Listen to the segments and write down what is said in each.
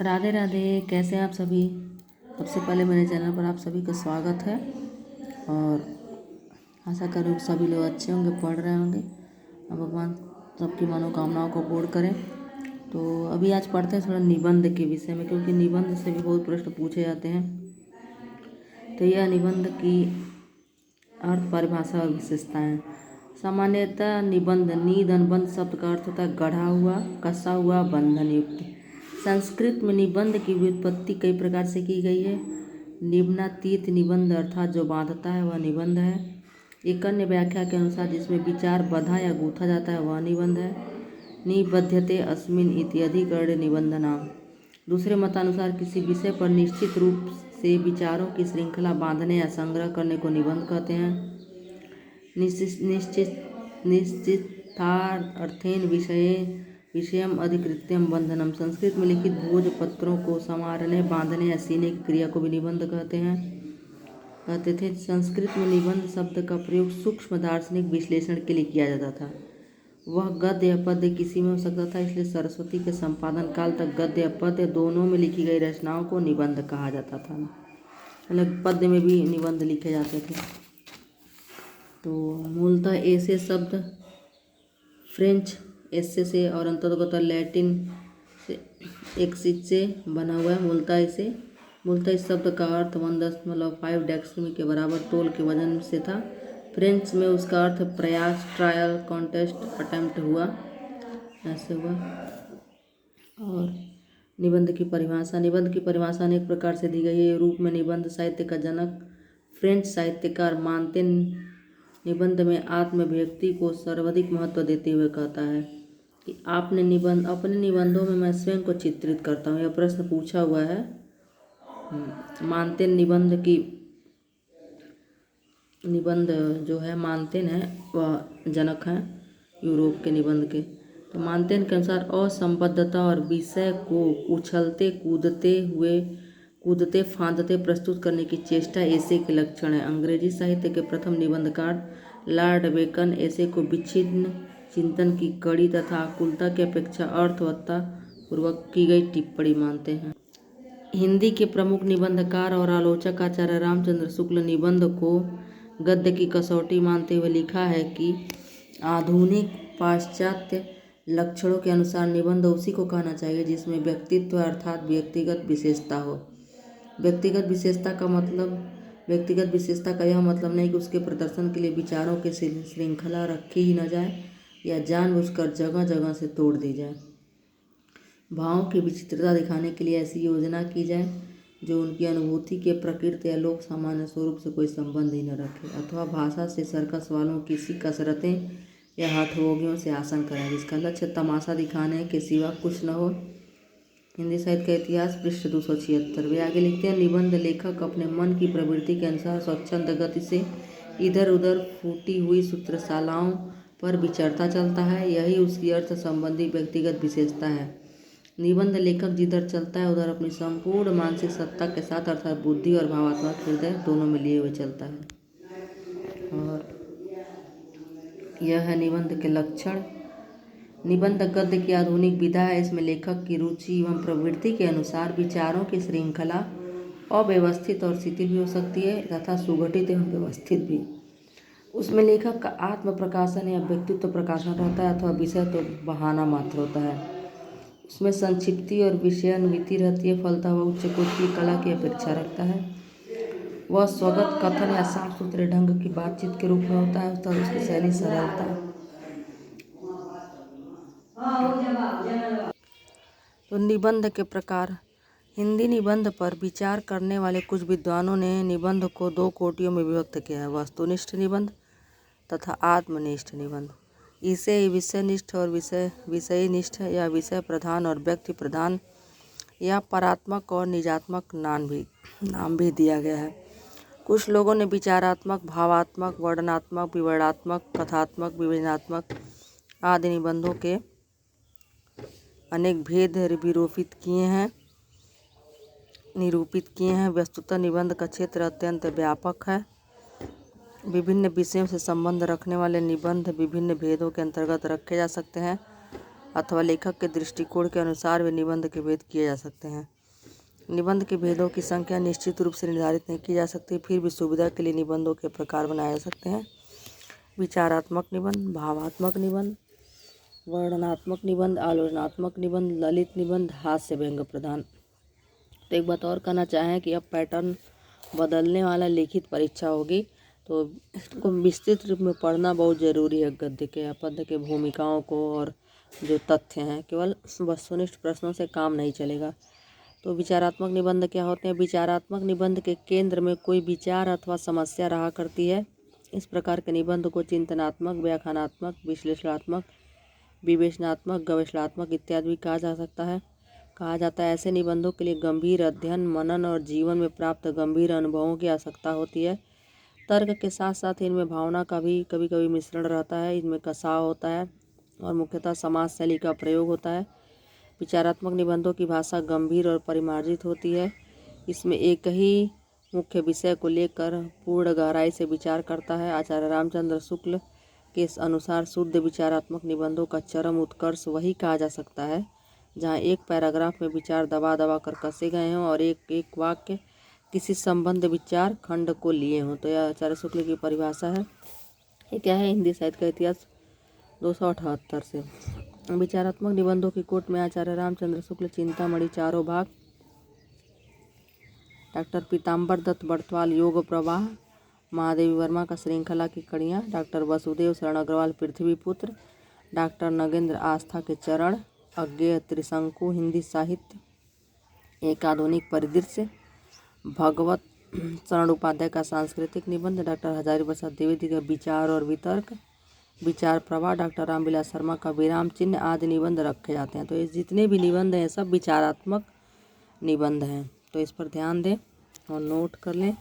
राधे राधे। कैसे हैं आप सभी। सबसे पहले मेरे चैनल पर आप सभी का स्वागत है और आशा करूँ सभी लोग अच्छे होंगे, पढ़ रहे होंगे और भगवान सबकी मनोकामनाओं को पूर्ण करें। तो अभी आज पढ़ते हैं थोड़ा निबंध के विषय में, क्योंकि निबंध से भी बहुत प्रश्न पूछे जाते हैं। तो यह निबंध की अर्थ, परिभाषा और विशेषताएँ। सामान्यतः निबंध अनुबंध शब्द का अर्थ होता है गढ़ा हुआ, कसा हुआ, बंधन युक्त। संस्कृत में निबंध की व्युत्पत्ति कई प्रकार से की गई है। निबंधातीत निबंध अर्थात जो बांधता है वह निबंध है। एक अन्य व्याख्या के अनुसार जिसमें विचार बंधा या गूंथा जाता है वह निबंध है। निबध्यते अस्मिन् इति अधिकरणे निबंध नाम। दूसरे मतानुसार किसी विषय पर निश्चित रूप से विचारों की श्रृंखला बांधने या संग्रह करने को निबंध कहते हैं। निश्चितार्थेन विषयम अधिकृत्यम बंधनम। संस्कृत में लिखित भोजपत्रों को संवारने, बांधने या सीने की क्रिया को भी निबंध कहते थे। संस्कृत में निबंध शब्द का प्रयोग सूक्ष्म दार्शनिक विश्लेषण के लिए किया जाता था। वह गद्य या पद्य किसी में हो सकता था, इसलिए सरस्वती के संपादन काल तक गद्य या पद्य दोनों में लिखी गई रचनाओं को निबंध कहा जाता था। मतलब पद्य में भी निबंध लिखे जाते थे। तो मूलतः ऐसे शब्द फ्रेंच एसे से और अंतर्गत लैटिन से एक्सिस से बना हुआ है। मूलतः इस शब्द का अर्थ 1.5 डेक्सिमी के बराबर तोल के वजन से था। फ्रेंच में उसका अर्थ प्रयास, ट्रायल, कॉन्टेस्ट, अटेम्प्ट हुआ, ऐसे हुआ। और निबंध की परिभाषा अनेक प्रकार से दी गई है। रूप में निबंध साहित्य का जनक फ्रेंच साहित्यकार मार्तिन निबंध में आत्मव्यक्ति को सर्वाधिक महत्व देते हुए कहता है कि अपने निबंधों में मैं स्वयं को चित्रित करता हूँ। यह प्रश्न पूछा हुआ है। मार्तिन जो है मार्तिन है वह जनक हैं यूरोप के निबंध के। तो मार्तिन के अनुसार असंबद्धता और विषय को उछलते कूदते फांदते प्रस्तुत करने की चेष्टा ऐसे के लक्षण है। अंग्रेजी साहित्य के प्रथम निबंधकार लॉर्ड बेकन ऐसे को विच्छिन्न चिंतन की कड़ी तथा आकुलता की अपेक्षा अर्थवत्ता पूर्वक की गई टिप्पणी मानते हैं। हिंदी के प्रमुख निबंधकार और आलोचक आचार्य रामचंद्र शुक्ल निबंध को गद्य की कसौटी मानते हुए लिखा है कि आधुनिक पाश्चात्य लक्षणों के अनुसार निबंध उसी को कहना चाहिए जिसमें व्यक्तित्व अर्थात व्यक्तिगत विशेषता हो। व्यक्तिगत विशेषता का यह मतलब नहीं कि उसके प्रदर्शन के लिए विचारों की श्रृंखला रखी ही न जाए या जानबूझकर जगह जगह से तोड़ दी जाए। भावों की विचित्रता दिखाने के लिए ऐसी योजना की जाए जो उनकी अनुभूति के प्रकृति या लोक सामान्य स्वरूप से कोई संबंध ही न रखे, अथवा भाषा से सर्कस वालों की सी कसरतें या हठयोगियों से आसन कराए जिसका लक्ष्य तमाशा दिखाने के सिवा कुछ न हो। हिंदी साहित्य का इतिहास, पृष्ठ 276। वे आगे लिखते हैं, निबंध लेखक अपने मन की प्रवृत्ति के अनुसार स्वच्छंद गति से इधर उधर फूटी हुई सूत्रशालाओं पर विचरता चलता है। यही उसकी अर्थ संबंधी व्यक्तिगत विशेषता है। निबंध लेखक जिधर चलता है उधर अपनी संपूर्ण मानसिक सत्ता के साथ अर्थात बुद्धि और भावात्मक हृदय दोनों में लिए हुए चलता है। और यह है निबंध के लक्षण। निबंध गद्य की आधुनिक विधा है। इसमें लेखक की रुचि एवं प्रवृत्ति के अनुसार विचारों की श्रृंखला अव्यवस्थित और शिथिल भी हो सकती है तथा सुगठित एवं व्यवस्थित भी। उसमें लेखक का आत्म प्रकाशन या व्यक्तित्व प्रकाशन रहता है अथवा विषय तो बहाना मात्र होता है। उसमें संक्षिप्ति और विषयान्विति रहती है, फलतः वह उच्च कोटि की कला की अपेक्षा रखता है। वह स्वगत कथन या साफ सुथरे ढंग की बातचीत के रूप में होता है तथा उसकी शैली सरलता है। तो निबंध के प्रकार। हिंदी निबंध पर विचार करने वाले कुछ विद्वानों ने निबंध को 2 कोटियों में विभक्त किया है, वस्तुनिष्ठ निबंध तथा आत्मनिष्ठ निबंध। इसे विषयनिष्ठ और विषयनिष्ठ या विषय प्रधान और व्यक्ति प्रधान या परात्मक और निजात्मक नाम भी दिया गया है। कुछ लोगों ने विचारात्मक, भावात्मक, वर्णनात्मक, विवरणात्मक, कथात्मक, विवेचनात्मक आदि निबंधों के अनेक भेद निरूपित किए हैं। वस्तुतः निबंध का क्षेत्र अत्यंत व्यापक है। विभिन्न विषयों से संबंध रखने वाले निबंध विभिन्न भेदों के अंतर्गत रखे जा सकते हैं। अथवा लेखक के दृष्टिकोण के अनुसार वे निबंध के भेद किए जा सकते हैं। निबंध के भेदों की संख्या निश्चित रूप से निर्धारित नहीं की जा सकती, फिर भी सुविधा के लिए निबंधों के प्रकार बनाए जा सकते हैं। विचारात्मक निबंध, भावात्मक निबंध, वर्णनात्मक निबंध, आलोचनात्मक निबंध, ललित निबंध, हास्य व्यंग्य प्रधान। तो एक बात और कहना चाहें कि अब पैटर्न बदलने वाला लिखित परीक्षा होगी, तो इसको विस्तृत रूप में पढ़ना बहुत ज़रूरी है। गद्य के या पद्य के भूमिकाओं को और जो तथ्य हैं, केवल वस्तुनिष्ठ प्रश्नों से काम नहीं चलेगा। तो विचारात्मक निबंध क्या होते हैं? विचारात्मक निबंध के केंद्र में कोई विचार अथवा समस्या रहा करती है। इस प्रकार के निबंध को चिंतनात्मक, व्याख्यानात्मक, विश्लेषणात्मक, विवेचनात्मक, गवेषणात्मक इत्यादि भी कहा जाता है। ऐसे निबंधों के लिए गंभीर अध्ययन, मनन और जीवन में प्राप्त गंभीर अनुभवों की आवश्यकता होती है। तर्क के साथ साथ इनमें भावना का भी कभी कभी मिश्रण रहता है। इनमें कसाव होता है और मुख्यतः समाज शैली का प्रयोग होता है। विचारात्मक निबंधों की भाषा गंभीर और परिमार्जित होती है। इसमें एक ही मुख्य विषय को लेकर पूर्ण गहराई से विचार करता है। आचार्य रामचंद्र शुक्ल के अनुसार शुद्ध विचारात्मक निबंधों का चरम उत्कर्ष वही कहा जा सकता है जहाँ एक पैराग्राफ में विचार दबा दबा कर कसे गए हों और एक एक वाक्य किसी संबंध विचार खंड को लिए हों। तो यह आचार्य शुक्ल की परिभाषा है। ये क्या है? हिंदी साहित्य का इतिहास 278 से। विचारात्मक निबंधों की कोट में आचार्य रामचंद्र शुक्ल, चिंतामणि चारों भाग, डॉक्टर पीताम्बर दत्त बड़तवाल योग प्रवाह, महादेवी वर्मा का श्रृंखला की कड़ियाँ, डॉक्टर वसुदेव शरण अग्रवाल पृथ्वीपुत्र, डॉक्टर नगेंद्र आस्था के चरण, अज्ञेय त्रिशंकु हिंदी साहित्य एक आधुनिक परिदृश्य, भगवत शरण उपाध्याय का सांस्कृतिक निबंध, डॉक्टर हजारी प्रसाद द्विवेदी का विचार और वितर्क, विचार प्रवाह, डॉक्टर रामविलास शर्मा का विराम चिन्ह आदि निबंध रखे जाते हैं। तो ये जितने भी निबंध हैं सब विचारात्मक निबंध हैं, तो इस पर ध्यान दें और नोट कर लें।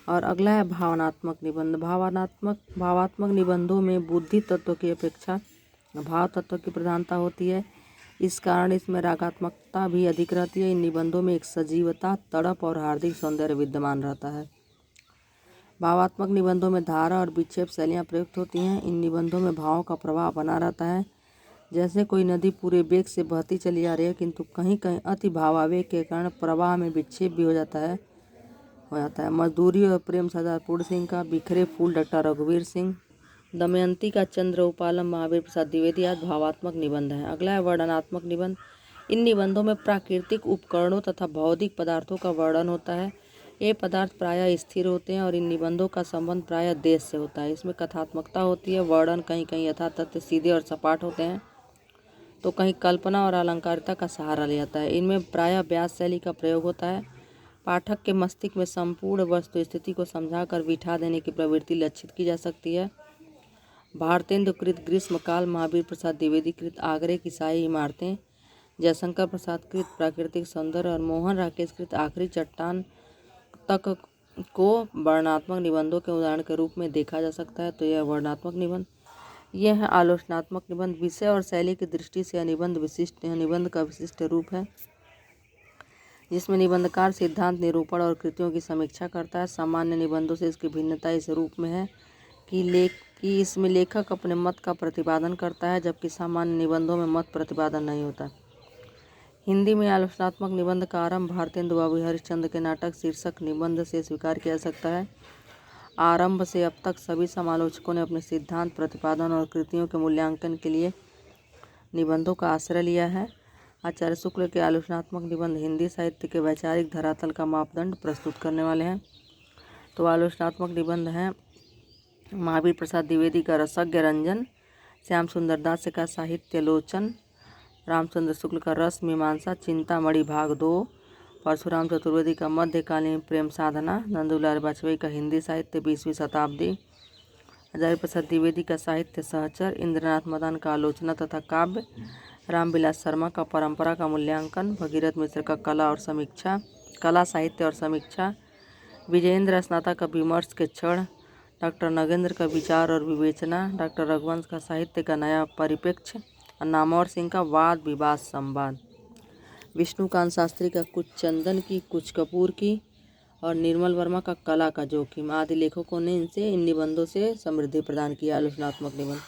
और अगला है भावनात्मक निबंध। भावात्मक निबंधों में बुद्धि तत्व की अपेक्षा भाव तत्व की प्रधानता होती है। इस कारण इसमें रागात्मकता भी अधिक रहती है। इन निबंधों में एक सजीवता, तड़प और हार्दिक सौंदर्य विद्यमान रहता है। भावात्मक निबंधों में धारा और विक्षेप शैलियाँ प्रयुक्त होती हैं। इन निबंधों में भावों का प्रवाह बना रहता है, जैसे कोई नदी पूरे वेग से बहती चली आ रही है, किंतु कहीं कहीं अति भावावेग के कारण प्रवाह में विक्षेप भी हो जाता है। मजदूरी और प्रेम सरदार पूर्ण सिंह का, बिखरे फूल डॉक्टर रघुवीर सिंह, दमयंती का चंद्र उपालम महावीर प्रसाद द्विवेदी आदि भावात्मक निबंध हैं। अगला है वर्णनात्मक निबंध। इन निबंधों में प्राकृतिक उपकरणों तथा भौतिक पदार्थों का वर्णन होता है। ये पदार्थ प्रायः स्थिर होते हैं और इन निबंधों का संबंध प्रायः देश से होता है। इसमें कथात्मकता होती है। वर्णन कहीं कहीं यथातथ्य सीधे और सपाट होते हैं, तो कहीं कल्पना और अलंकारिता का सहारा लिया जाता है। इनमें प्रायः व्यास शैली का प्रयोग होता है। पाठक के मस्तिष्क में संपूर्ण वस्तु स्थिति को समझाकर बिठा देने की प्रवृत्ति लक्षित की जा सकती है। भारतेंदु कृत ग्रीष्मकाल, महावीर प्रसाद द्विवेदी कृत आगरे की शाही इमारतें, जयशंकर प्रसाद कृत प्राकृतिक सौंदर्य और मोहन राकेश कृत आखिरी चट्टान तक को वर्णनात्मक निबंधों के उदाहरण के रूप में देखा जा सकता है। तो यह वर्णनात्मक निबंध। यह है आलोचनात्मक निबंध। विषय और शैली की दृष्टि से निबंध का विशिष्ट रूप है, जिसमें निबंधकार सिद्धांत, निरूपण और कृतियों की समीक्षा करता है। सामान्य निबंधों से इसकी भिन्नता इस रूप में है कि इसमें लेखक अपने मत का प्रतिपादन करता है, जबकि सामान्य निबंधों में मत प्रतिपादन नहीं होता। हिंदी में आलोचनात्मक निबंध का आरंभ भारतेंदु बाबू हरिश्चंद्र के नाटक शीर्षक निबंध से स्वीकार किया जा सकता है। आरंभ से अब तक सभी समालोचकों ने अपने सिद्धांत, प्रतिपादन और कृतियों के मूल्यांकन के लिए निबंधों का आश्रय लिया है। आचार्य शुक्ल के आलोचनात्मक निबंध हिंदी साहित्य के वैचारिक धरातल का मापदंड प्रस्तुत करने वाले हैं। तो आलोचनात्मक निबंध हैं महावीर प्रसाद द्विवेदी का रसज्ञ रंजन, श्याम सुंदर दास का साहित्य लोचन, रामचंद्र शुक्ल का रस मीमांसा, चिंतामणि भाग 2, परशुराम चतुर्वेदी का मध्यकालीन प्रेम साधना, नंदूलाल वाजपेयी का हिंदी साहित्य 20वीं शताब्दी, हजारी प्रसाद द्विवेदी का साहित्य सहचर, इंद्रनाथ मदन का आलोचना तथा काव्य, रामविलास शर्मा का परंपरा का मूल्यांकन, भगीरथ मिश्र का कला साहित्य और समीक्षा, विजयेंद्र स्नाता का विमर्श के क्षण, डॉक्टर नगेंद्र का विचार और विवेचना, डॉक्टर रघुवंश का साहित्य का नया परिप्रेक्ष्य और नामवर सिंह का वाद विवाद संवाद, विष्णुकांत शास्त्री का कुछ चंदन की कुछ कपूर की और निर्मल वर्मा का कला का जोखिम आदि लेखकों ने इन निबंधों से समृद्धि प्रदान की। आलोचनात्मक निबंध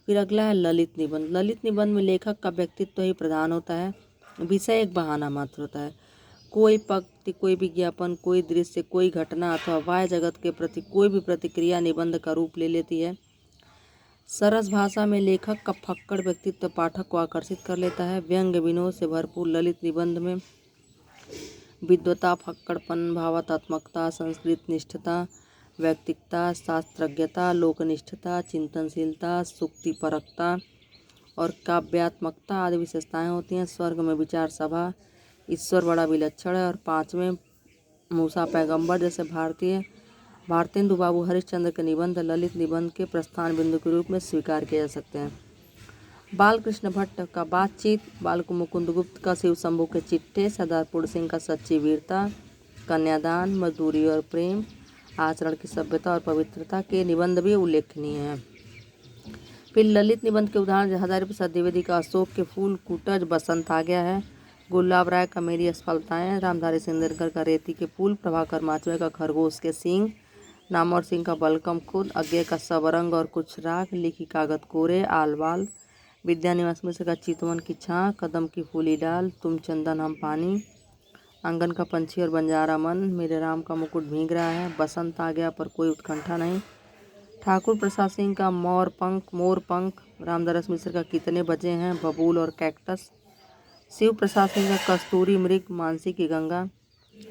फिर अगला है ललित निबंध। ललित निबंध में लेखक का व्यक्तित्व ही प्रधान होता है, विषय एक बहाना मात्र होता है। कोई पंक्ति, कोई विज्ञापन, कोई दृश्य, कोई घटना अथवा बाह्य जगत के प्रति कोई भी प्रतिक्रिया निबंध का रूप ले लेती है। सरस भाषा में लेखक का फक्कड़ व्यक्तित्व पाठक को आकर्षित कर लेता है। व्यंग्य विनोद से भरपूर ललित निबंध में विद्वता, फक्कड़पन, भावात्मकता, संस्कृत निष्ठता, व्यक्तिकता, शास्त्रज्ञता, लोकनिष्ठता, चिंतनशीलता, सुक्तिपरकता और काव्यात्मकता आदि विशेषताएं होती हैं। स्वर्ग में विचार सभा, ईश्वर बड़ा विलक्षण है और पांचवें मूसा पैगंबर जैसे भारतेंदु बाबू हरिश्चंद्र के निबंध ललित निबंध के प्रस्थान बिंदु के रूप में स्वीकार किए जा सकते हैं। बालकृष्ण भट्ट का बातचीत, बाल मुकुंद गुप्त का शिव शंभू के चिट्ठे, सरदार पूर्ण सिंह का सच्ची वीरता, कन्यादान, मजदूरी और प्रेम, आचरण की सभ्यता और पवित्रता के निबंध भी उल्लेखनीय हैं। फिर ललित निबंध के उदाहरण हजारी प्रसाद द्विवेदी का अशोक के फूल, कुटज, बसंत आ गया है, गुलाब राय का मेरी असफलताएं, रामधारी सिंह का रेती के फूल, प्रभाकर माचवे का खरगोश के सींग, नामवर सिंह का बलकम खुद, अज्ञे का सबरंग और कुछ राग, लिखी कागत कोरे, आलवाल, विद्यानिवास मिश्र का चितवन की छां, कदम की फूली डाल, तुम चंदन हम पानी, आंगन का पंछी और बंजारा मन, मेरे राम का मुकुट भीग रहा है, बसंत आ गया पर कोई उत्कंठा नहीं, ठाकुर प्रसाद सिंह का मोर पंख, रामदास मिश्र का कितने बजे हैं, बबूल और कैक्टस, शिव प्रसाद सिंह का कस्तूरी मृग, मानसी की गंगा,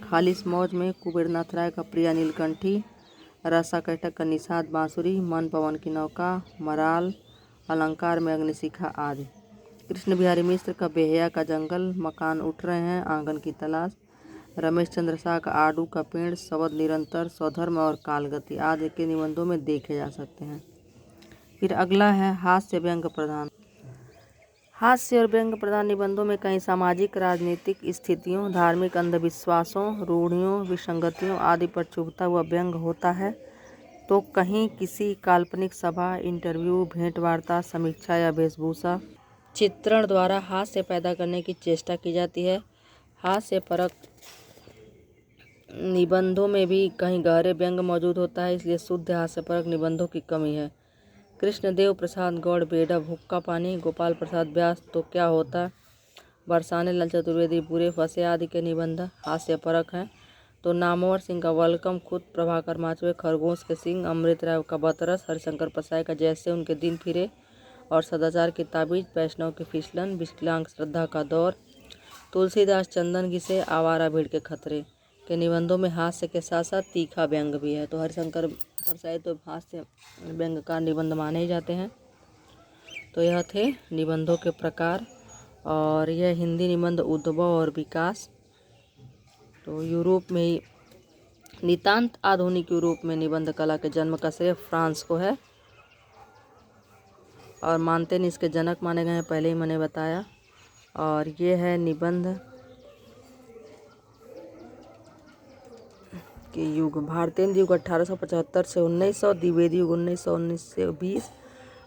खालिस मौज में कुबेरनाथ राय का प्रिया नीलकंठी, रसा कैटक का निषाद बांसुरी, मन पवन की नौका, मराल, अलंकार में अग्निशिखा आदि, कृष्ण बिहारी मिश्र का बेहया का जंगल, मकान उठ रहे हैं, आंगन की तलाश, रमेश चंद्र शाह का आड़ू का पेड़, शबद निरंतर, स्वधर्म और कालगति आदि के निबंधों में देखे जा सकते हैं। फिर अगला है हास्य व्यंग्य प्रधान। हास्य और व्यंग्य प्रधान निबंधों में कई सामाजिक राजनीतिक स्थितियों, धार्मिक अंधविश्वासों, रूढ़ियों, विसंगतियों आदि पर चुभता हुआ व्यंग्य होता है, तो कहीं किसी काल्पनिक सभा, इंटरव्यू, भेंटवार्ता, समीक्षा या वेशभूषा चित्रण द्वारा हास्य पैदा करने की चेष्टा की जाती है। हास्यपरक निबंधों में भी कहीं गहरे व्यंग्य मौजूद होता है, इसलिए शुद्ध हास्यपरक निबंधों की कमी है। कृष्णदेव प्रसाद गौड़ बेडब हुक्का पानी, गोपाल प्रसाद व्यास तो क्या होता, बरसाने लाल चतुर्वेदी बुरे फंसे आदि के निबंध हास्यपरक हैं। तो नामवर सिंह का वेलकम खुद, प्रभाकर माचवे खरगोश के सिंह, अमृत राय का बतरस, हरिशंकर प्रसाद का जैसे उनके दिन फिरे और सदाचार की ताबीज, वैष्णव की फिसलन, विकलांग श्रद्धा का दौर, तुलसीदास चंदन घिसे, आवारा भीड़ के खतरे के निबंधों में हास्य के साथ साथ तीखा व्यंग्य भी है। तो हरिशंकर प्रसाद तो हास्य व्यंग्यकार निबंध माने ही जाते हैं। तो यह थे निबंधों के प्रकार और यह हिंदी निबंध उद्भव और विकास। तो यूरोप में ही नितांत आधुनिक यूरोप में निबंध कला के जन्म का श्रेय फ्रांस को है और मानते नहीं इसके जनक माने गए हैं, पहले ही मैंने बताया। और ये है निबंध के युग। भारतेंदु युग 1875 से 1900, द्विवेदी युग 1919 से 20,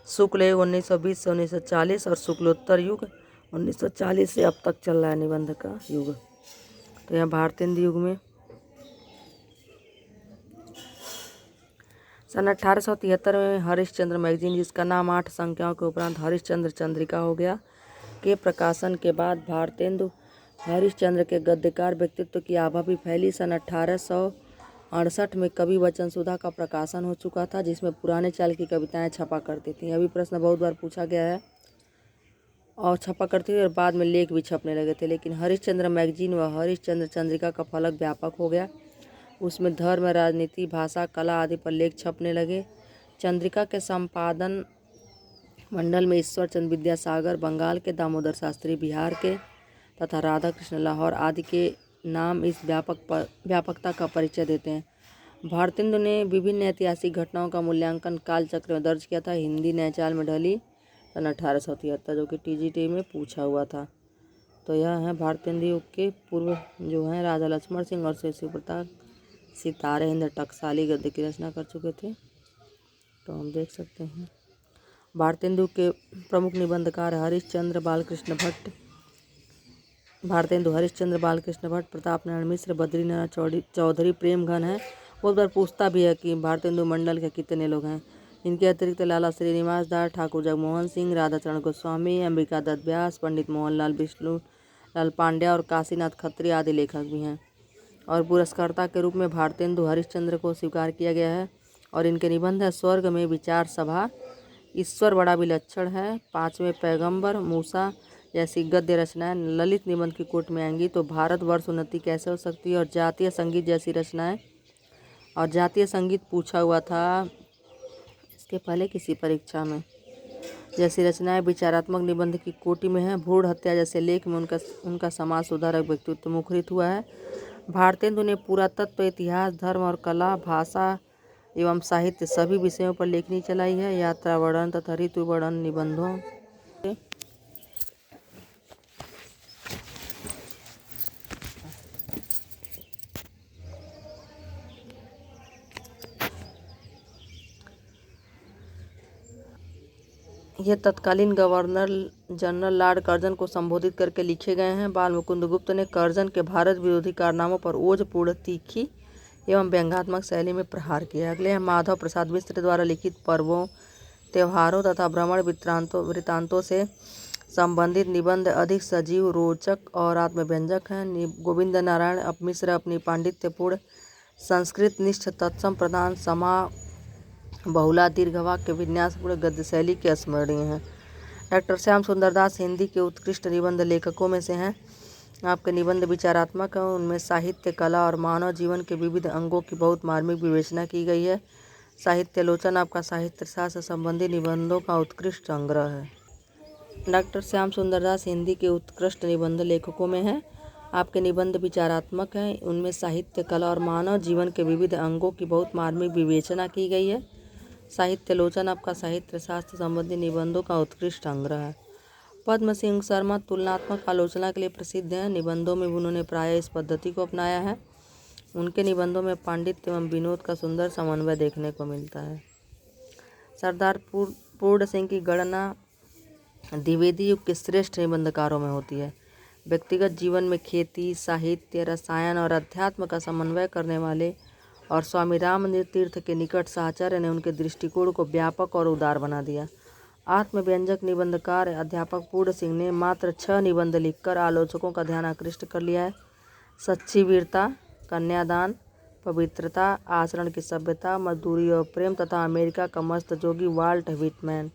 शुक्ल युग 1920 से 1940 और शुक्लोत्तर युग 1940 से अब तक चल रहा है निबंध का युग। तो यहाँ भारतेंदु युग में सन 1873 में हरिश्चंद्र मैगजीन, जिसका नाम 8 संख्याओं के उपरांत हरिश्चंद्र चंद्रिका हो गया, के प्रकाशन के बाद भारतेंदु हरिश्चंद्र के गद्यकार व्यक्तित्व की आभा भी फैली। सन 1868 में कवि वचन सुधा का प्रकाशन हो चुका था, जिसमें पुराने चाल की कविताएं छपा करती थीं। अभी प्रश्न बहुत बार पूछा गया है और छपा करती थी और बाद में लेख भी छपने लगे थे, लेकिन हरिश्चंद्र मैगजीन व हरिश्चंद्र चंद्रिका का फलक व्यापक हो गया। उसमें धर्म, राजनीति, भाषा, कला आदि पर लेख छपने लगे। चंद्रिका के संपादन मंडल में ईश्वर चंद्र विद्यासागर बंगाल के, दामोदर शास्त्री बिहार के तथा राधा कृष्ण लाहौर आदि के नाम इस व्यापकता का परिचय देते हैं। भारतेंदु ने विभिन्न ऐतिहासिक घटनाओं का मूल्यांकन कालचक्र में दर्ज किया था। हिंदी नए चाल में ढली सन 1873, जो कि TGT में पूछा हुआ था। तो यह है भारतेंदु युग के पूर्व जो हैं राजा लक्ष्मण सिंह और शिव प्रताप सितारे हिंद टकसाली गद्य की रचना कर चुके थे। तो हम देख सकते हैं भारतेंदु के प्रमुख निबंधकार हरिश्चंद्र बालकृष्ण भट्ट, भारतेंदु हरिश्चंद्र बालकृष्ण भट्ट, प्रताप नारायण मिश्र, बद्रीनाथ चौधरी, प्रेम घन है। बहुत बार पूछता भी है कि भारतेंदु मंडल के कितने लोग हैं। इनके अतिरिक्त लाला श्रीनिवास दास, ठाकुर जगमोहन सिंह, राधाचरण गोस्वामी, अंबिका दत्त व्यास, पंडित मोहनलाल विष्णुलाल पांड्या और काशीनाथ खत्री आदि लेखक भी हैं। और पुरस्कर्ता के रूप में भारतेंदु हरिश्चंद्र को स्वीकार किया गया है। और इनके निबंध है स्वर्ग में विचार सभा, ईश्वर बड़ा विलक्षण है, पांचवें पैगंबर, मूसा जैसी गद्य रचनाएं, ललित निबंध की कोट में आएंगी। तो भारतवर्ष उन्नति कैसे हो सकती है और जातीय संगीत जैसी रचनाएं। और जातीय संगीत पूछा हुआ था इसके पहले किसी परीक्षा में। जैसी रचनाएं विचारात्मक निबंध की कोटि में है। भ्रूण हत्या जैसे लेख में उनका समाज सुधारक व्यक्तित्व मुखरित हुआ है। भारतेंदु ने पुरातत्व, इतिहास, धर्म और कला, भाषा एवं साहित्य सभी विषयों पर लेखनी चलाई है। यात्रा वर्णन तथा ऋतु वर्णन निबंधों ये तत्कालीन गवर्नर जनरल लॉर्ड कर्जन को संबोधित करके लिखे गए हैं। बाल मुकुंद गुप्त ने कर्जन के भारत विरोधी कारनामों पर ओजपूर्ण, तीखी एवं व्यंग्यात्मक शैली में प्रहार किया। अगले हैं माधव प्रसाद मिश्र द्वारा लिखित पर्वों, त्योहारों तथा भ्रमण वृत्तांतों से संबंधित निबंध अधिक सजीव, रोचक और आत्मव्यंजक हैं। गोविंद नारायण मिश्र अपनी पांडित्यपूर्ण, संस्कृत निष्ठ, तत्सम प्रधान, समा बहुला, दीर्घ वाक्य विन्यासपूर्ण गद्य शैली के स्मरणीय हैं। डॉक्टर श्याम सुंदर दास हिंदी के उत्कृष्ट निबंध लेखकों में से हैं। आपके निबंध विचारात्मक हैं, उनमें साहित्य, कला और मानव जीवन के विविध अंगों की बहुत मार्मिक विवेचना की गई है। साहित्यालोचन आपका साहित्य शास्त्र संबंधी निबंधों का उत्कृष्ट संग्रह है। डॉक्टर श्याम सुंदर दास हिंदी के उत्कृष्ट निबंध लेखकों में हैं। आपके निबंध विचारात्मक हैं, उनमें साहित्य, कला और मानव जीवन के विविध अंगों की बहुत मार्मिक विवेचना की गई है। साहित्यालोचन आपका साहित्य शास्त्र संबंधी निबंधों का उत्कृष्ट संग्रह है। पद्म सिंह शर्मा तुलनात्मक आलोचना के लिए प्रसिद्ध हैं। निबंधों में उन्होंने प्रायः इस पद्धति को अपनाया है। उनके निबंधों में पांडित्य एवं विनोद का सुंदर समन्वय देखने को मिलता है। सरदार पूर्ण सिंह की गणना द्विवेदी युग के श्रेष्ठ निबंधकारों में होती है। व्यक्तिगत जीवन में खेती, साहित्य, रसायन और अध्यात्म का समन्वय करने वाले और स्वामी राम तीर्थ के निकट साहचर्य ने उनके दृष्टिकोण को व्यापक और उदार बना दिया। आत्मव्यंजक निबंधकार अध्यापक पूर्ण सिंह ने मात्र 6 निबंध लिखकर आलोचकों का ध्यान आकृष्ट कर लिया है। सच्ची वीरता, कन्यादान, पवित्रता, आचरण की सभ्यता, मजदूरी और प्रेम तथा अमेरिका का मस्त जोगी वाल्ट व्हिटमैन।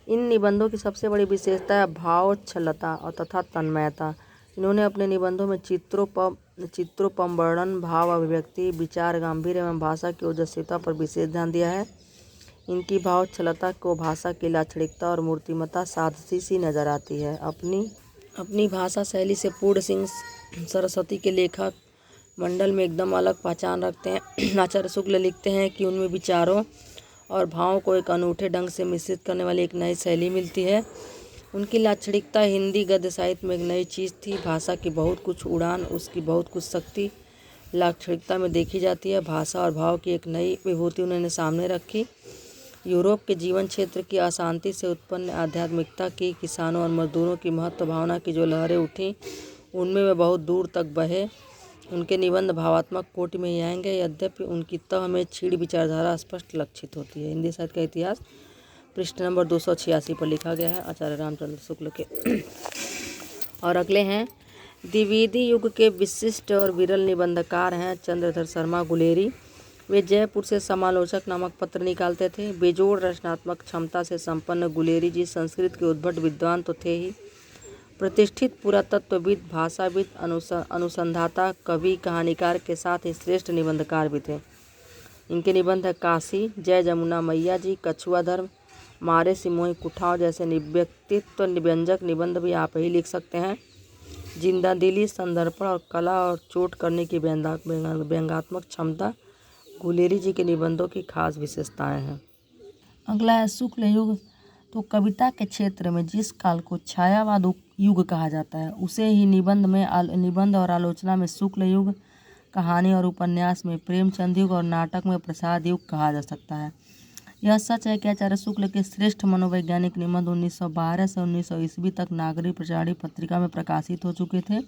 इन निबंधों की सबसे बड़ी विशेषता है भावोच्छलता और तथा तन्मयता। इन्होंने अपने निबंधों में चित्रोपम वर्णन, भाव अभिव्यक्ति, विचार गांभीर्य एवं भाषा की ओजस्विता पर विशेष ध्यान दिया है। इनकी भावोच्छलता को भाषा की लाक्षणिकता और मूर्तिमत्ता सादसी सी नजर आती है। अपनी भाषा शैली से पूर्ण सिंह सरस्वती के लेखक मंडल में एकदम अलग पहचान रखते हैं। आचार्य शुक्ल लिखते हैं कि उनमें विचारों और भावों को एक अनूठे ढंग से मिश्रित करने वाली एक नई शैली मिलती है। उनकी लाक्षणिकता हिंदी गद्य साहित्य में एक नई चीज़ थी। भाषा की बहुत कुछ उड़ान, उसकी बहुत कुछ शक्ति लाक्षणिकता में देखी जाती है। भाषा और भाव की एक नई विभूति उन्होंने सामने रखी। यूरोप के जीवन क्षेत्र की अशांति से उत्पन्न आध्यात्मिकता की, किसानों और मजदूरों की महत्व भावना की जो लहरें उठीं, उनमें वे बहुत दूर तक बहे। उनके निबंध भावात्मक कोटि में ही आएंगे, यद्यपि उनकी तह में क्षीण विचारधारा स्पष्ट लक्षित होती है। हिंदी साहित्य का इतिहास पृष्ठ नंबर 286 पर लिखा गया है आचार्य रामचंद्र शुक्ल के। और अगले हैं द्विवेदी युग के विशिष्ट और विरल निबंधकार हैं चंद्रधर शर्मा गुलेरी। वे जयपुर से समालोचक नामक पत्र निकालते थे। बेजोड़ रचनात्मक क्षमता से संपन्न गुलेरी जी संस्कृत के उद्भट विद्वान तो थे ही, प्रतिष्ठित पुरातत्वविद, भाषाविद, अनुसंधाता, कवि, कहानीकार के साथ ही श्रेष्ठ निबंधकार भी थे। इनके निबंध है काशी, जय जमुना मैया जी, कछुआ धर्म, मारे सिमोही कुठाव जैसे व्यक्तित्व व्यंजक निबंध भी आप ही लिख सकते हैं। जिंदादिली, संदर्पण और कला और चोट करने की व्यंग्यात्मक क्षमता गुलेरी जी के निबंधों की खास विशेषताएं हैं। अगला है शुक्ल युग। तो कविता के क्षेत्र में जिस काल को छायावाद युग कहा जाता है, उसे ही निबंध और आलोचना में शुक्ल युग, कहानी और उपन्यास में प्रेमचंद युग और नाटक में प्रसाद युग कहा जा सकता है। यह सच है कि आचार्य शुक्ल के श्रेष्ठ मनोवैज्ञानिक निबंध 1912 से 1900 ईस्वी तक नागरिक प्रचारी पत्रिका में प्रकाशित हो चुके थे,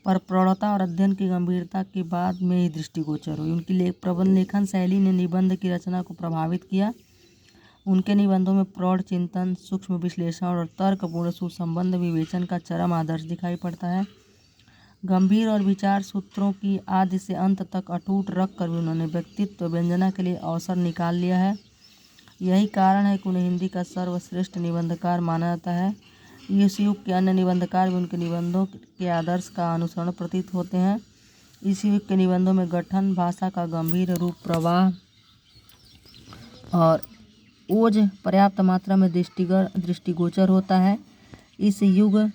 पर प्रौढ़ता और अध्ययन की गंभीरता के बाद में ही दृष्टिगोचर हुई। उनकी प्रबंध लेखन शैली ने निबंध की रचना को प्रभावित किया। उनके निबंधों में प्रौढ़ चिंतन, सूक्ष्म विश्लेषण और तर्कपूर्ण सुसंबद्ध विवेचन का चरम आदर्श दिखाई पड़ता है। गंभीर और विचार सूत्रों की आदि से अंत तक अटूट रख कर भी उन्होंने व्यक्तित्व व्यंजना के लिए अवसर निकाल लिया है। यही कारण है कि उन्हें हिंदी का सर्वश्रेष्ठ निबंधकार माना जाता है। इस युग के अन्य निबंधकार भी उनके निबंधों के आदर्श का अनुसरण प्रतीत होते हैं। इस युग के निबंधों में गठन, भाषा का गंभीर रूप, प्रवाह और ओज पर्याप्त मात्रा में दृष्टिगोचर होता है। इस युग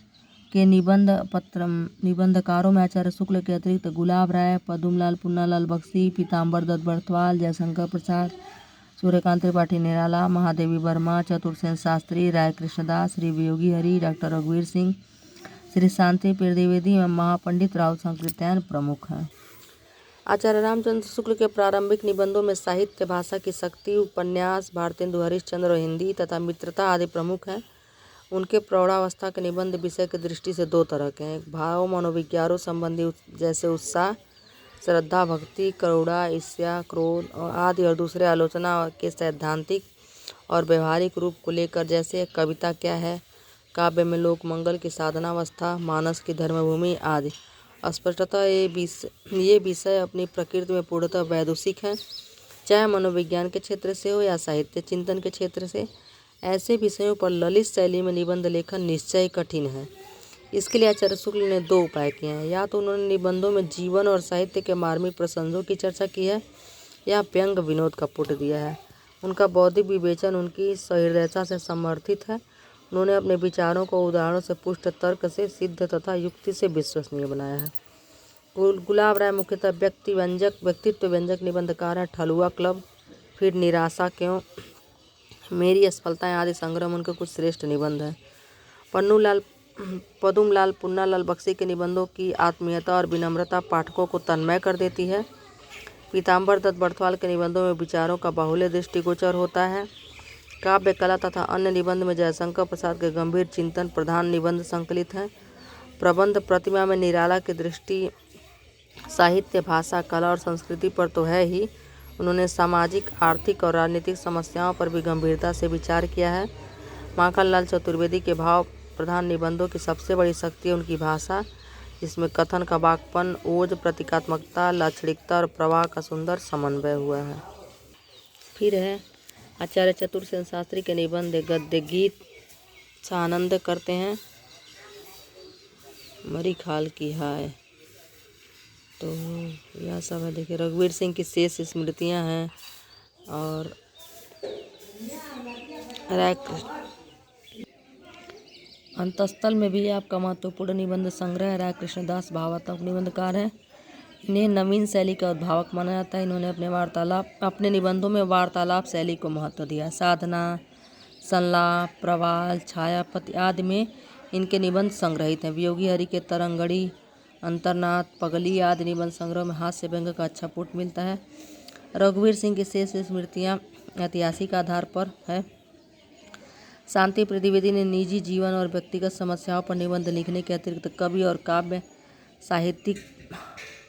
के निबंधकारों में आचार्य शुक्ल के अतिरिक्त गुलाब राय, पद्मलाल पुन्नालाल बख्शी, पीताम्बर दत्त बर्थवाल, जयशंकर प्रसाद, सूर्यकांत त्रिपाठी निराला, महादेवी वर्मा, चतुरसेन शास्त्री, राय कृष्णदास, श्री वियोगी हरि, डॉक्टर रघुवीर सिंह, श्री शांति द्विवेदी एवं महापंडित राहुल संकृत्यायन प्रमुख हैं। आचार्य रामचंद्र शुक्ल के प्रारंभिक निबंधों में साहित्य, भाषा की शक्ति, उपन्यास, भारतेंदु हरिश्चंद्र और हिंदी तथा मित्रता आदि प्रमुख हैं। उनके प्रौढ़ावस्था के निबंध विषय की दृष्टि से दो तरह के हैं। भाव मनोविज्ञानों संबंधी जैसे उत्साह, श्रद्धा, भक्ति, करुणा, ईर्ष्या, क्रोध आदि, और दूसरे आलोचना के सैद्धांतिक और व्यवहारिक रूप को लेकर जैसे कविता क्या है, काव्य में लोक मंगल की साधनावस्था, मानस की धर्मभूमि आदि। स्पष्टतः ये विषय अपनी प्रकृति में पूर्णतः वैदुषिक हैं, चाहे मनोविज्ञान के क्षेत्र से हो या साहित्य चिंतन के क्षेत्र से। ऐसे विषयों पर ललित शैली में निबंध लेखन निश्चय कठिन है। इसके लिए आचार्य शुक्ल ने दो उपाय किए हैं। या तो उन्होंने निबंधों में जीवन और साहित्य के मार्मिक प्रसंगों की चर्चा की है, या व्यंग विनोद का पुट दिया है। उनका बौद्धिक विवेचन उनकी सहृदयता से समर्थित है। उन्होंने अपने विचारों को उदाहरणों से पुष्ट, तर्क से सिद्ध तथा युक्ति से विश्वसनीय बनाया है। गुलाब राय मुख्यतः व्यक्तित्व व्यंजक निबंधकार हैं। ठलुआ क्लब, फिर निराशा क्यों, मेरी असफलताएं आदि संग्रह उनके कुछ श्रेष्ठ निबंध हैं। पद्मलाल पुन्नालाल बख्शी के निबंधों की आत्मीयता और विनम्रता पाठकों को तन्मय कर देती है। पीताम्बर दत्त बर्थवाल के निबंधों में विचारों का बाहुल्य दृष्टिगोचर होता है। काव्य कला तथा अन्य निबंध में जयशंकर प्रसाद के गंभीर चिंतन प्रधान निबंध संकलित हैं। प्रबंध प्रतिमा में निराला की दृष्टि साहित्य, भाषा, कला और संस्कृति पर तो है ही, उन्होंने सामाजिक, आर्थिक और राजनीतिक समस्याओं पर भी गंभीरता से विचार किया है। माखनलाल चतुर्वेदी के भाव प्रधान निबंधों की सबसे बड़ी शक्ति है उनकी भाषा, जिसमें कथन का वाकपन, ओज, प्रतीकात्मकता, लाक्षणिकता और प्रवाह का सुंदर समन्वय हुआ है। फिर है आचार्य चतुरसेन शास्त्री के निबंध गद्य गीत आनंद करते हैं। मरी खाल की हाय, तो यह सब है। देखिए, रघुवीर सिंह की शेष स्मृतियाँ हैं, और अंतस्थल में भी आपका महत्वपूर्ण निबंध संग्रह है। राय कृष्णदास भावात्मक निबंधकार हैं। इन्हें नवीन शैली का उद्भावक माना जाता है। इन्होंने अपने निबंधों में वार्तालाप शैली को महत्व दिया। साधना, संलाप, प्रवाल, छायापति आदि में इनके निबंध संग्रहित हैं। वियोगी हरि के तरंगड़ी, अंतरनाथ, पगली आदि निबंध संग्रह में हास्य व्यंग का अच्छा पुट मिलता है। रघुवीर सिंह की शेष स्मृतियाँ ऐतिहासिक आधार पर है। शांति द्विवेदी ने निजी जीवन और व्यक्तिगत समस्याओं पर निबंध लिखने के अतिरिक्त कवि और काव्य, साहित्यिक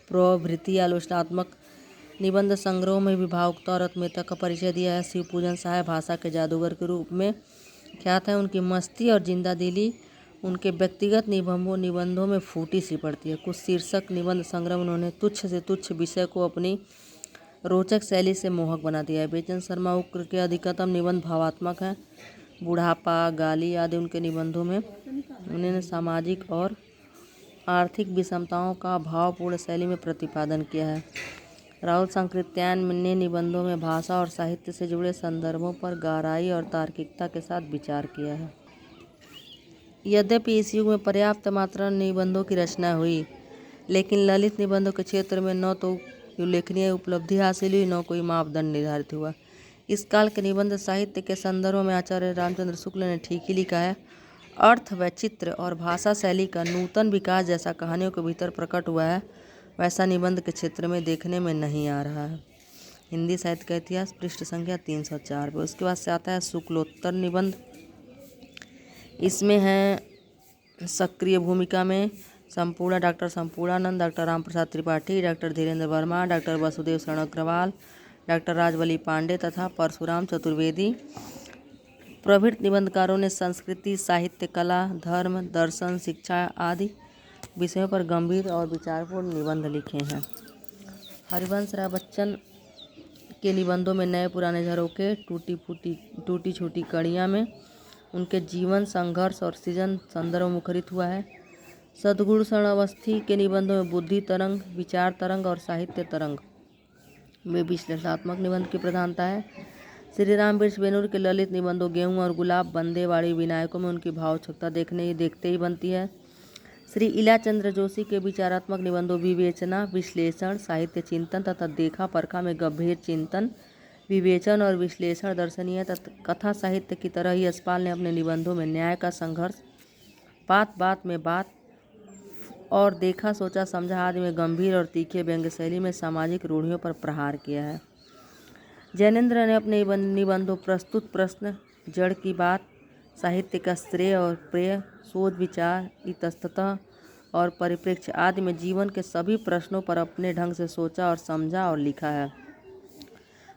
प्रवृत्ति, आलोचनात्मक निबंध संग्रहों में भी भावुकता और आत्मीयता का परिचय दिया है। शिवपूजन साय भाषा के जादूगर के रूप में ख्यात है। उनकी मस्ती और जिंदादिली उनके व्यक्तिगत निबंधों में फूटी सी पड़ती है। कुछ शीर्षक निबंध संग्रह में उन्होंने तुच्छ से तुच्छ विषय को अपनी रोचक शैली से मोहक बना दिया है। बेचन शर्मा उक्र के अधिकतम निबंध भावात्मक हैं। बुढ़ापा, गाली आदि उनके निबंधों में उन्होंने सामाजिक और आर्थिक विषमताओं का भावपूर्ण शैली में प्रतिपादन किया है। राहुल संकृत्यायन ने निबंधों में भाषा और साहित्य से जुड़े संदर्भों पर गहराई और तार्किकता के साथ विचार किया है। यद्यपि इस युग में पर्याप्त मात्रा में निबंधों की रचना हुई, लेकिन ललित निबंधों के क्षेत्र में न तो उल्लेखनीय उपलब्धि हासिल हुई, न कोई मापदंड निर्धारित हुआ। इस काल के निबंध साहित्य के संदर्भ में आचार्य रामचंद्र शुक्ल ने ठीक ही लिखा है। अर्थ, वैचित्र्य और भाषा शैली का नूतन विकास जैसा कहानियों के भीतर प्रकट हुआ है, वैसा निबंध के क्षेत्र में देखने में नहीं आ रहा है। हिंदी साहित्य का इतिहास, पृष्ठ संख्या 304 पे। उसके बाद से आता है शुक्लोत्तर निबंध। इसमें है सक्रिय भूमिका में doctor Sampurnanand, doctor Ram Prasad Tripathi, doctor Dhirendra Verma, doctor Vasudev शरण अग्रवाल, डॉक्टर राजवली पांडे तथा परशुराम चतुर्वेदी। प्रभृत निबंधकारों ने संस्कृति, साहित्य, कला, धर्म, दर्शन, शिक्षा आदि विषयों पर गंभीर और विचारपूर्ण निबंध लिखे हैं। हरिवंश राय बच्चन के निबंधों में नए पुराने झरोखे, टूटी छोटी कड़ियाँ में उनके जीवन, संघर्ष और सृजन संदर्भ मुखरित हुआ है। सद्गुण शरण अवस्थी के निबंधों में बुद्धि तरंग, विचार तरंग और साहित्य तरंग में विश्लेषणात्मक निबंध की प्रधानता है। श्री राम वृक्ष बेनूर के ललित निबंधों गेहूँ और गुलाब, बंदेवाड़ी विनायकों में उनकी भावक्षमता देखते ही बनती है। श्री इलाचंद्र जोशी के विचारात्मक निबंधों विवेचना, विश्लेषण, साहित्य चिंतन तथा देखा परखा में गंभीर चिंतन, विवेचन और विश्लेषण दर्शनीय तथा कथा साहित्य की तरह ही यशपाल ने अपने निबंधों में न्याय का संघर्ष, बात बात में बात और देखा सोचा समझा आदि में गंभीर और तीखे व्यंग्य शैली में सामाजिक रूढ़ियों पर प्रहार किया है। जैनेन्द्र ने अपने निबंधों प्रस्तुत प्रश्न, जड़ की बात, साहित्य का श्रेय और प्रेय, सोच विचार, इतस्ततः और परिप्रेक्ष्य आदि में जीवन के सभी प्रश्नों पर अपने ढंग से सोचा और समझा और लिखा है।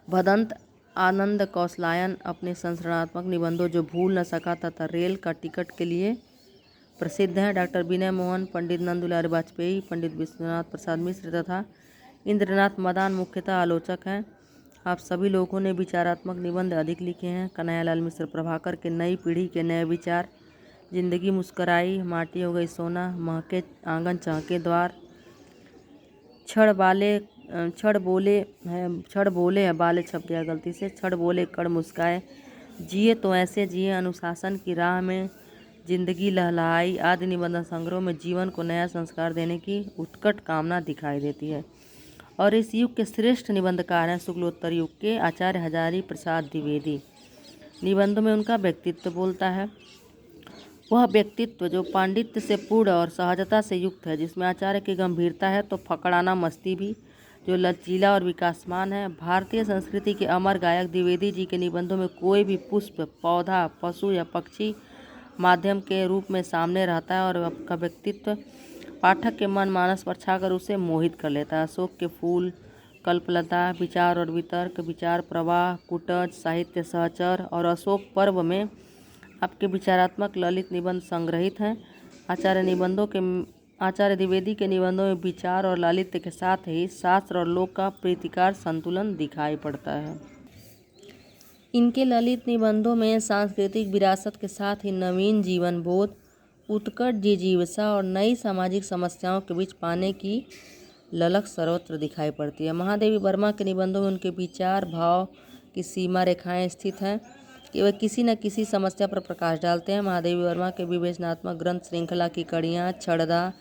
भदंत आनंद कौशलायन अपने संस्मरणात्मक निबंधों जो भूल न सका तथा रेल का टिकट के लिए प्रसिद्ध हैं। डॉक्टर विनय मोहन, पंडित नंदुलाल वाजपेयी, पंडित विश्वनाथ प्रसाद मिश्र तथा इंद्रनाथ मदान मुख्यतः आलोचक हैं। आप सभी लोगों ने विचारात्मक निबंध अधिक लिखे हैं। कन्हैयालाल मिश्र प्रभाकर के नई पीढ़ी के नए विचार, जिंदगी मुस्कराई, माटी हो गई सोना, महके आंगन चहके द्वार, छड़ बोले है बाले छप गया गलती से, छड़ बोले कड़ मुस्काए, जिए तो ऐसे जिए, अनुशासन की राह में जिंदगी लहलहाई आदि निबंध संग्रह में जीवन को नया संस्कार देने की उत्कट कामना दिखाई देती है। और इस युग के श्रेष्ठ निबंधकार हैं शुक्लोत्तर युग के आचार्य हजारी प्रसाद द्विवेदी। निबंधों में उनका व्यक्तित्व बोलता है, वह व्यक्तित्व जो पांडित्य से पूर्ण और सहजता से युक्त है, जिसमें आचार्य की गंभीरता है तो फकड़ाना मस्ती भी, जो लचीला और विकासमान है। भारतीय संस्कृति के अमर गायक द्विवेदी जी के निबंधों में कोई भी पुष्प, पौधा, पशु या पक्षी माध्यम के रूप में सामने रहता है और आपका व्यक्तित्व पाठक के मन मानस पर छाकर उसे मोहित कर लेता है। अशोक के फूल, कल्पलता, विचार और वितर्क, विचार प्रवाह, कुटज, साहित्य सहचर और अशोक पर्व में आपके विचारात्मक ललित निबंध संग्रहित हैं। आचार्य द्विवेदी के निबंधों में विचार और लालित्य के साथ ही शास्त्र और लोक का प्रीतिकार संतुलन दिखाई पड़ता है। इनके ललित निबंधों में सांस्कृतिक विरासत के साथ ही नवीन जीवन बोध, उत्कट जिजीविषा और नई सामाजिक समस्याओं के बीच पाने की ललक सर्वत्र दिखाई पड़ती है। महादेवी वर्मा के निबंधों में उनके विचार भाव की सीमा रेखाएं स्थित हैं कि वे किसी न किसी समस्या पर प्रकाश डालते हैं। महादेवी वर्मा के विवेचनात्मक ग्रंथ श्रृंखला की कड़ियाँ, छड़दा,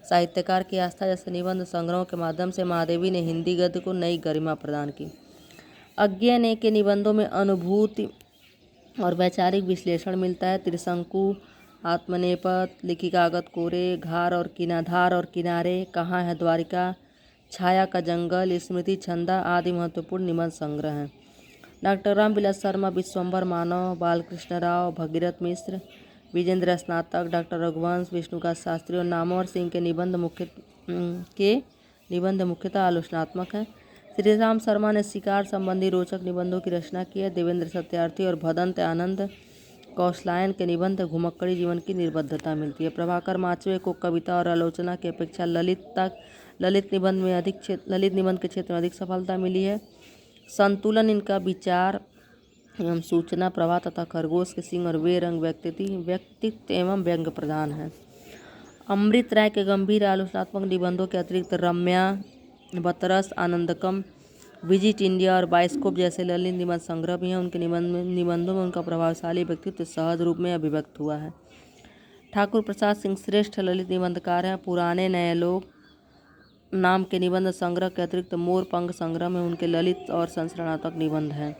साहित्यकार की आस्था जैसे निबंध संग्रहों के माध्यम से महादेवी ने हिंदी गद्य को नई गरिमा प्रदान की। अज्ञे ने के निबंधों में अनुभूति और वैचारिक विश्लेषण मिलता है। त्रिशंकु, आत्मनेपथ, लिखी कागत कोरे, धार और किनारे, कहाँ है द्वारिका, छाया का जंगल, स्मृति छंदा आदि महत्वपूर्ण निबंध संग्रह हैं। डॉक्टर रामविलास शर्मा, विश्वंभर मानव, बालकृष्ण राव, भगीरथ मिश्र, विजेंद्र स्नातक, डॉक्टर रघुवंश, विष्णुकांत शास्त्री और नामवर सिंह के निबंध मुख्यतः आलोचनात्मक हैं। श्री राम शर्मा ने शिकार संबंधी रोचक निबंधों की रचना की है। देवेंद्र सत्यार्थी और भदंत आनंद कौशलायन के निबंध घुमक्कड़ी जीवन की निर्बद्धता मिलती है। प्रभाकर माचवे को कविता और आलोचना की अपेक्षा ललित निबंध के क्षेत्र में अधिक सफलता मिली है। संतुलन इनका विचार एवं सूचना प्रवाह तथा खरगोश के सिंह और वे रंग व्यक्तित्व एवं व्यंग्य प्रधान है। अमृत राय के गंभीर आलोचनात्मक निबंधों के अतिरिक्त रम्या, बतरस, आनंदकम, विजिट इंडिया और बाइस्कोप जैसे ललित निबंध संग्रह भी हैं। उनके निबंधों में उनका प्रभावशाली व्यक्तित्व सहज रूप में अभिव्यक्त हुआ है। ठाकुर प्रसाद सिंह श्रेष्ठ ललित निबंधकार हैं। पुराने नए लोग नाम के निबंध संग्रह के अतिरिक्त मोर पंख संग्रह में उनके ललित और संस्मरणात्मक निबंध हैं।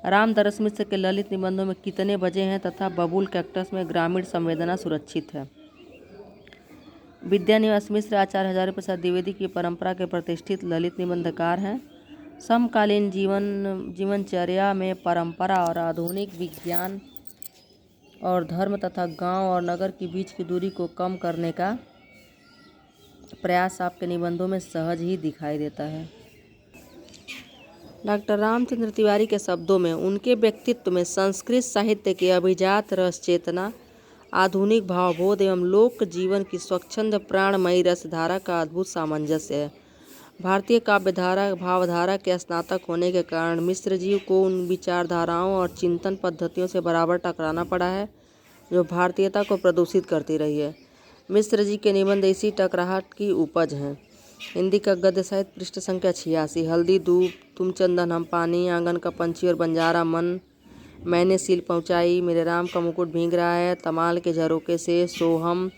रामदरस मिश्र के ललित निबंधों में कितने बजे हैं तथा बबूल कैक्टस में ग्रामीण संवेदना सुरक्षित है। विद्यानिवास मिश्र आचार्य हजारी प्रसाद द्विवेदी की परंपरा के प्रतिष्ठित ललित निबंधकार हैं। समकालीन जीवनचर्या में परंपरा और आधुनिक विज्ञान और धर्म तथा गांव और नगर के बीच की दूरी को कम करने का प्रयास आपके निबंधों में सहज ही दिखाई देता है। डॉक्टर रामचंद्र तिवारी के शब्दों में उनके व्यक्तित्व में संस्कृत साहित्य के अभिजात रस चेतना, आधुनिक भावबोध एवं लोक जीवन की स्वच्छंद प्राणमयी रसधारा का अद्भुत सामंजस्य है। भारतीय काव्यधारा भावधारा के स्नातक होने के कारण मिश्र जी को उन विचारधाराओं और चिंतन पद्धतियों से बराबर टकराना पड़ा है जो भारतीयता को प्रदूषित करती रही है। मिश्र जी के निबंध इसी टकराहट की उपज हैं। हिंदी का गद्य साहित्य पृष्ठ संख्या 86। हल्दी धूप, तुम चंदन हम पानी, आंगन का पंछी और बंजारा मन, मैंने सील पहुँचाई, मेरे राम का मुकुट भीग रहा है, तमाल के झरोके से, सोहम,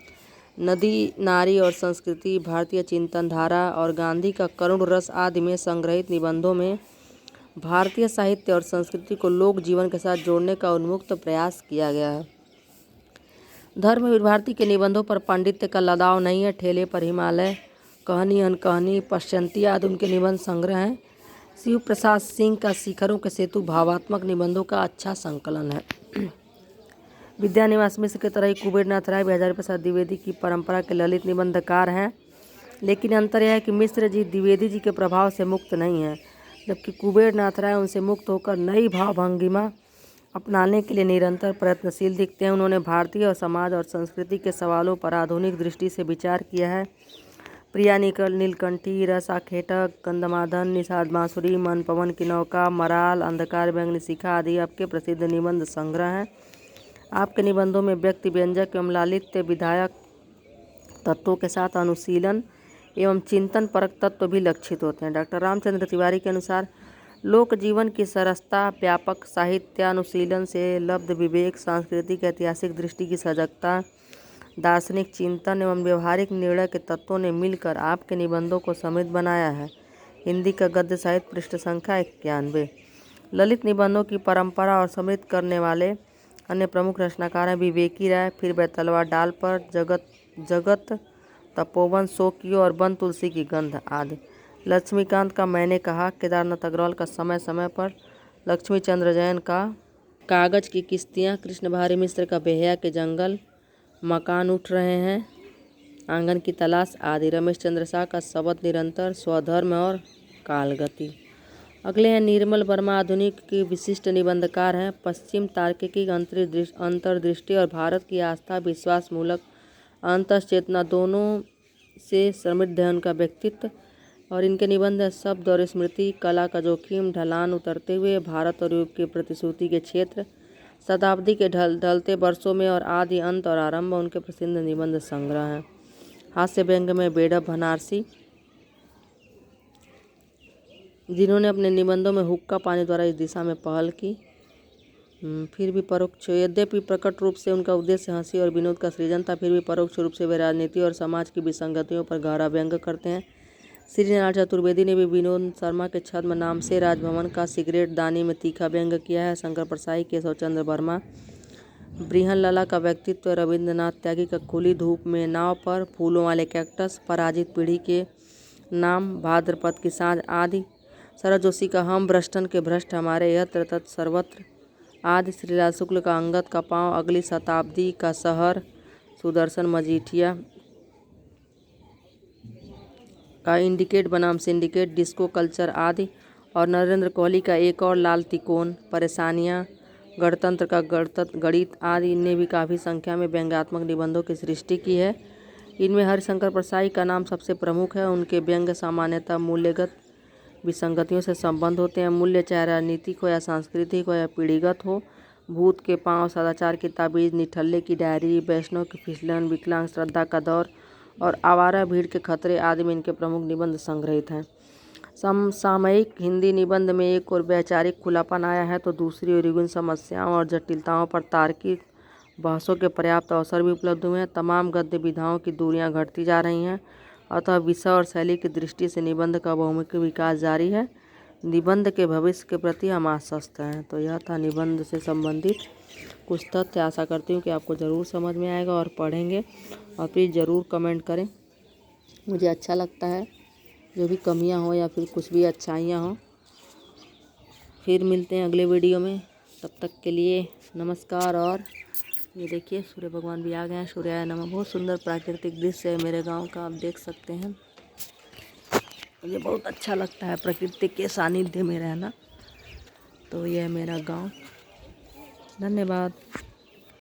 नदी नारी और संस्कृति, भारतीय चिंतन धारा और गांधी का करुण रस आदि में संग्रहित निबंधों में भारतीय साहित्य और संस्कृति को लोक जीवन के साथ जोड़ने का उन्मुक्त प्रयास किया गया है। धर्मवीर भारती के निबंधों पर पांडित्य का लदाव नहीं है। ठेले पर हिमालय, कहानी अनकहानी, पश्चंती आदि उनके निबंध संग्रह हैं। शिव प्रसाद सिंह का शिखरों के सेतु भावात्मक निबंधों का अच्छा संकलन है। विद्यानिवास मिश्र की तरह ही कुबेरनाथ राय भी हजारी प्रसाद द्विवेदी की परंपरा के ललित निबंधकार हैं, लेकिन अंतर यह है कि मिश्र जी द्विवेदी जी के प्रभाव से मुक्त नहीं हैं, जबकि कुबेरनाथ राय उनसे मुक्त होकर नई भावभंगिमा अपनाने के लिए निरंतर प्रयत्नशील दिखते हैं। उन्होंने भारतीय और समाज और संस्कृति के सवालों पर आधुनिक दृष्टि से विचार किया है। प्रिया नीलकंठी, रस आखेटक, गंधमादन, निषाद बांसुरी, मन पवन की नौका, मराल, अंधकार बैंगनी शिखा आदि आपके प्रसिद्ध निबंध संग्रह हैं। आपके निबंधों में व्यक्ति व्यंजक एवं लालित्य विधायक तत्वों के साथ अनुशीलन एवं चिंतन परक तत्व भी लक्षित होते हैं। डॉक्टर रामचंद्र तिवारी के अनुसार लोक जीवन की सरसता, व्यापक साहित्यानुशीलन से लब्ध विवेक, सांस्कृतिक ऐतिहासिक दृष्टि की सजगता, दार्शनिक चिंतन एवं व्यवहारिक निर्णय के तत्वों ने मिलकर आपके निबंधों को समृद्ध बनाया है। हिंदी का गद्य साहित्य पृष्ठ संख्या 91। ललित निबंधों की परंपरा और समृद्ध करने वाले अन्य प्रमुख रचनाकार हैं विवेकी राय, फिर बैतलवा डाल पर, जगत तपोवन, शोकियो और वन तुलसी की गंध आदि। लक्ष्मीकांत का मैंने कहा, केदारनाथ अग्रवाल का समय समय पर, लक्ष्मी चंद्र जैन का कागज की किश्तियाँ, कृष्ण बिहारी मिश्र का बेहया के जंगल, मकान उठ रहे हैं, आंगन की तलाश आदि। रमेश चंद्र शाह का शब्द निरंतर, स्वधर्म और कालगति। अगले हैं निर्मल वर्मा, आधुनिक के विशिष्ट निबंधकार हैं। पश्चिम तार्किकी अंतर्दृष्टि और भारत की आस्था विश्वास मूलक अंतश्चेतना दोनों से समृद्ध है उनका व्यक्तित्व और इनके निबंध शब्द और स्मृति, कला का जोखिम, ढलान उतरते हुए भारत और यूरोप की प्रतिश्रुति के क्षेत्र, शताब्दी के ढलते वर्षों में और आदि अंत और आरंभ उनके प्रसिद्ध निबंध संग्रह हैं। हास्य व्यंग में बेडब बनारसी, जिन्होंने अपने निबंधों में हुक्का पानी द्वारा इस दिशा में पहल की, फिर भी परोक्ष यद्यपि प्रकट रूप से उनका उद्देश्य हंसी और विनोद का सृजन था, फिर भी परोक्ष रूप से वे राजनीति और समाज की विसंगतियों पर गहरा व्यंग करते हैं। श्रीनारायण चतुर्वेदी ने भी विनोद शर्मा के छद्म नाम से राजभवन का सिगरेट दानी में तीखा व्यंग किया है। शंकर प्रसाई, केशव चंद्र वर्मा, बृहनलाला का व्यक्तित्व, रविंद्रनाथ त्यागी का खुली धूप में नाव पर, फूलों वाले कैक्टस, पराजित पीढ़ी के नाम, भाद्रपद की सांझ आदि। शरद जोशी का हम भ्रष्टन के भ्रष्ट हमारे यत्र तत्र सर्वत्र आदि। श्रीलाल शुक्ल का अंगद का पाँव, अगली शताब्दी का शहर, सुदर्शन मजीठिया का इंडिकेट बनाम सिंडिकेट, डिस्को कल्चर आदि। और नरेंद्र कोहली का एक और लाल तिकोन, परेशानियाँ, गणतंत्र का गणित आदि। इनने भी काफ़ी संख्या में व्यंग्यात्मक निबंधों की सृष्टि की है। इनमें हरिशंकर प्रसाई का नाम सबसे प्रमुख है। उनके व्यंग्य सामान्यतः मूल्यगत विसंगतियों से संबंध होते हैं। मूल्य चाहे राजनीतिक हो या सांस्कृतिक हो या पीढ़ीगत हो। भूत के पांव, सदाचार की ताबीज, निठल्ले की डायरी, वैष्णव की फिसलन, विकलांग श्रद्धा का दौर और आवारा भीड़ के खतरे आदि में इनके प्रमुख निबंध संग्रहित हैं। समसामयिक हिंदी निबंध में एक और वैचारिक खुलापन आया है तो दूसरी ओर युगीन समस्याओं और जटिलताओं पर तार्किक बहसों के पर्याप्त अवसर भी उपलब्ध हुए हैं। तमाम गद्य विधाओं की दूरियां घटती जा रही हैं, अतः विषय और शैली की दृष्टि से निबंध का बहुमुखी विकास जारी है। निबंध के भविष्य के प्रति हम आश्वस्त हैं। तो यह था निबंध से संबंधित कुछ तथ्य। आशा करती हूँ कि आपको ज़रूर समझ में आएगा और पढ़ेंगे, और प्लीज़ ज़रूर कमेंट करें। मुझे अच्छा लगता है जो भी कमियां हो या फिर कुछ भी अच्छाइयाँ हों। फिर मिलते हैं अगले वीडियो में, तब तक के लिए नमस्कार। और ये देखिए सूर्य भगवान भी आ गए हैं। सूर्याय नमः। बहुत सुंदर प्राकृतिक दृश्य है मेरे गांव का, आप देख सकते हैं। मुझे बहुत अच्छा लगता है प्रकृति के सानिध्य में रहना। तो यह मेरा गांव। धन्यवाद।